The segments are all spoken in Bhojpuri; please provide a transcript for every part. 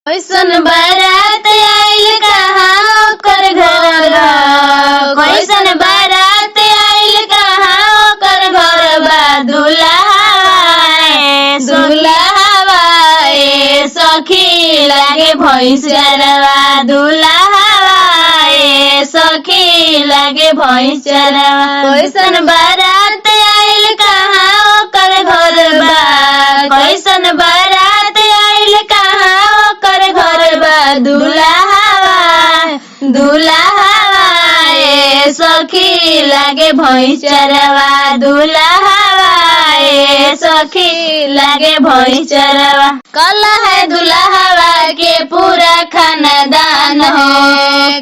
कैसन बारात आइल कहाँ ओकर घर बा, कैसन बारात आइल कहाँ ओकर घर बा। दुल्हावा ए सखी लागे भैंसरवा, दुल्हावा ए सखी लागे भैंसरवा। कैसन बारात आइल कहाँ ओकर घर बा, कैसन बारात आइल कहाँ ओकर घर बा। दुल्हावा ए सखी लागे भैंसरवा, दुल्हावा ए सखी लागे भैंसरवा। काला है दुल्हावा के पूरा खानदान हो,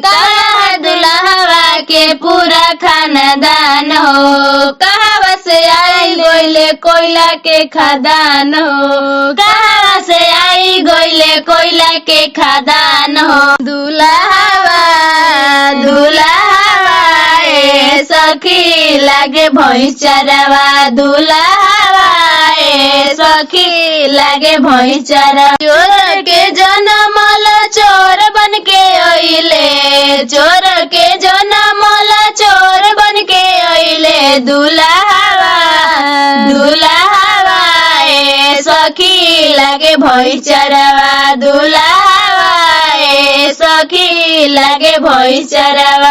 काला है दुल्हावा के पूरा खानदान हो। कहाँ से आई गोइले कोयला के खदान हो, कहाँ से आई गोइले कोयला के खदान हो। दुल्हावा ए सखी लागे भैंसरवा, दुल्हावा ए सखी लागे भैंसरवा। चोर के जनमल चोर बन के अइले, चोर के जनमल चोर बन के अइले। दुल्हावा ए सखी लागे भैंसरवा, दुल्हावा ए सखी लागे भैंसरवा।